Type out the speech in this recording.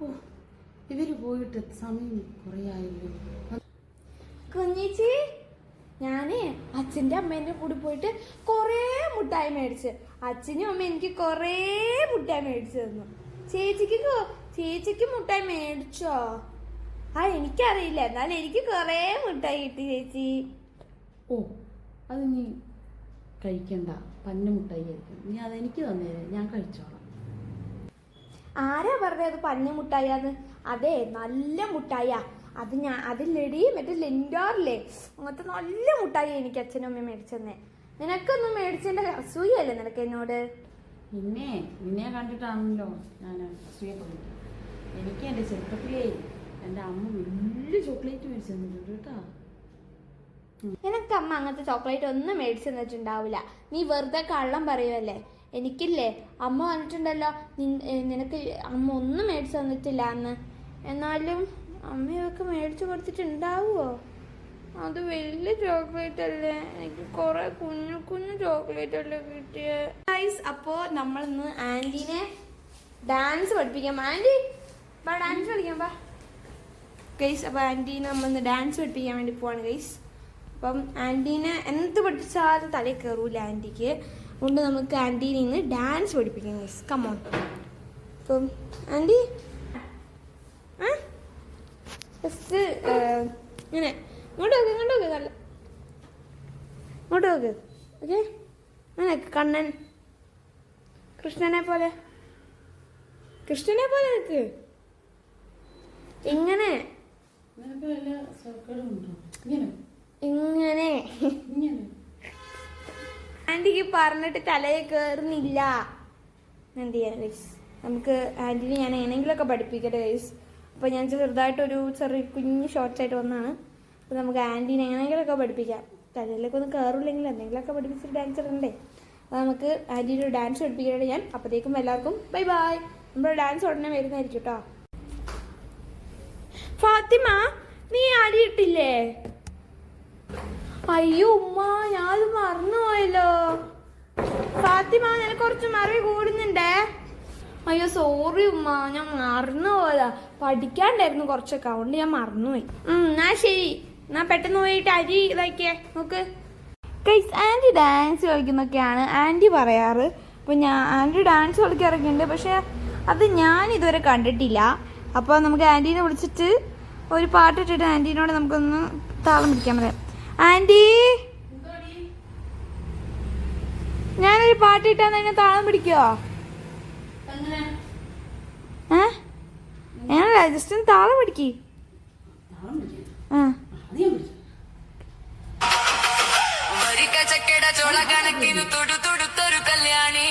ഓ, ഇവര് പോയിട്ട് സമയം കുറേ ആയല്ലോ. കുഞ്ഞേച്ചി, ഞാനേ അച്ഛൻ്റെ അമ്മേൻ്റെ കൂടെ പോയിട്ട് കുറേ മുട്ടായി മേടിച്ച്. അച്ഛനും അമ്മ എനിക്ക് കുറേ മുട്ടായി മേടിച്ചു തന്നു. ചേച്ചിക്ക് മുട്ടായി മേടിച്ചോ? എനിക്കറിയില്ല, എന്നാലും എനിക്ക് കുറേ മുട്ടായി കിട്ടി ചേച്ചി. ഓ, അത് നീ കഴിക്കണ്ട, പന്ന മുട്ടായി ആയിരിക്കും. നീ അതെനിക്ക് തന്നേരെ, ഞാൻ കഴിച്ചോളാം. ആരാ പറഞ്ഞത് അത് പഞ്ഞ മുട്ടായാന്ന്? അതെ, നല്ല മുട്ടായാ. അതിലെടി മറ്റേ ലെൻഡാറില്ലേ, അങ്ങനത്തെ നല്ല മുട്ടായി എനിക്ക് അച്ഛനും അമ്മയും മേടിച്ചെന്നേ. നിനക്കൊന്നും മേടിച്ചതിന്റെ അസൂയല്ലേ നിനക്ക് എന്നോട്? നിന്നെ കണ്ടിട്ടാണല്ലോ ഞാൻ അസൂയപ്പെടുന്നത്. എനിക്ക് എൻ്റെ ചെറുപ്പത്തിലേ എൻ്റെ അമ്മ വലിയ ചോക്ലേറ്റ് മേടിച്ചു തന്നിട്ടുണ്ട് കേട്ടോ. നിനക്ക് അമ്മ അങ്ങനത്തെ ചോക്ലേറ്റ് ഒന്നും മേടിച്ചു തന്നിട്ടുണ്ടാവില്ല. നീ വെറുതെ കള്ളം പറയുമല്ലേ. എനിക്കില്ലേ അമ്മ വന്നിട്ടുണ്ടല്ലോ, നിനക്ക് അമ്മ ഒന്നും മേടിച്ചു തന്നിട്ടില്ല എന്ന്. എന്നാലും അമ്മയൊക്കെ മേടിച്ചു കൊടുത്തിട്ടുണ്ടാവുമോ? അത് വലിയ ചോക്ലേറ്റ് അല്ലേ, എനിക്ക് കുറെ കുഞ്ഞു കുഞ്ഞു ചോക്ലേറ്റ് അല്ലേ കിട്ടിയത്. ഗൈസ്, അപ്പോൾ നമ്മളിന്ന് ആൻറ്റീനെ ഡാൻസ് പഠിപ്പിക്കാം. ആൻറ്റി ബാ, ഡാൻസ് പഠിക്കാം ബാ ഗൈസ്. അപ്പോൾ ആൻറ്റീനെ നമ്മളിന്ന് ഡാൻസ് പഠിപ്പിക്കാൻ വേണ്ടി പോവാണ് ഗൈസ്. അപ്പം ആൻറ്റീനെ എന്ത് പഠിപ്പിച്ചാലും തലയിൽ കയറൂല ആൻറ്റിക്ക്. അതുകൊണ്ട് നമുക്ക് ആൻറ്റീനെ ഇന്ന് ഡാൻസ് പഠിപ്പിക്കാം ഗൈസ്. കമോൺ. അപ്പം ആൻറ്റി ഫസ്റ്റ് ഇങ്ങനെ ഇങ്ങോട്ട് നോക്ക്, നല്ല ഇങ്ങോട്ട് നോക്ക്. ഓക്കെ, അങ്ങനെ കണ്ണൻ കൃഷ്ണനെ പോലെ നിൽക്ക്. ഇങ്ങനെ ഇങ്ങനെ ആൻറ്റിക്ക് പറഞ്ഞിട്ട് തലയിൽ കയറുന്നില്ല. എന്ത് ചെയ്യാൻ ഗൈസ്, നമുക്ക് ആൻറ്റിനെ ഞാൻ എങ്ങനെയെങ്കിലുമൊക്കെ പഠിപ്പിക്കട്ടെ ഗൈസ്. അപ്പോൾ ഞാൻ ചെറുതായിട്ടൊരു ചെറിയ കുഞ്ഞ് ഷോർട്ട്സായിട്ട് വന്നതാണ്. അപ്പോൾ നമുക്ക് ആൻറ്റീനെ എങ്ങനെയെങ്കിലുമൊക്കെ പഠിപ്പിക്കാം. തലയിലൊക്കെ ഒന്നും കയറില്ലെങ്കിൽ എന്തെങ്കിലുമൊക്കെ പഠിപ്പിച്ചിട്ട് ഡാൻസ് ഇടണ്ടേ. അപ്പോൾ നമുക്ക് ആൻറ്റീൻ്റെ ഒരു ഡാൻസ് പഠിപ്പിക്കട്ടെ ഞാൻ. അപ്പോഴത്തേക്കും എല്ലാവർക്കും ബൈ ബൈ. നമ്മുടെ ഡാൻസ് ഉടനെ വരുന്നതായിരിക്കും കേട്ടോ. ഫാത്തിമ, നീ അടിയിട്ടില്ലേ? അയ്യോ ഉമ്മ, ഞാനത് മറന്നുപോയല്ലോ. ഫാത്തിമ, നിനക്ക് കുറച്ച് മറവി കൂടുന്നുണ്ടേ. അയ്യോ സോറി ഉമ്മ, ഞാൻ മറന്നുപോയതാ. പഠിക്കാണ്ടായിരുന്നു കുറച്ചൊക്കെ, അതുകൊണ്ട് ഞാൻ മറന്നുപോയി. എന്നാ ശരി, എന്നാ പെട്ടെന്ന് പോയിട്ട് അരി ഇതാക്കിയേ നോക്ക്. ഗൈസ്, ആൻറ്റി ഡാൻസ് കളിക്കുന്നൊക്കെയാണ് ആൻറ്റി പറയാറ്. അപ്പോൾ ആൻറ്റി ഡാൻസ് കളിക്കാറൊക്കെയുണ്ട്, പക്ഷെ അത് ഞാൻ ഇതുവരെ കണ്ടിട്ടില്ല. അപ്പോൾ നമുക്ക് ആൻറ്റീനെ വിളിച്ചിട്ട് ഒരു പാട്ടിട്ടിട്ട് ആൻറ്റീനോട് നമുക്കൊന്ന് താളം പിടിക്കാൻ പറയാം. ആൻറ്റി, ഞാനൊരു പാട്ടിട്ടാ തന്നെ താളം പിടിക്കുവോ? ഞാനല്ല, ജസ്റ്റ് ഒന്ന് താളം പിടിക്ക്. ചക്കട ചോള കണക്കിന് തൊടുത്തൊരു കല്യാണി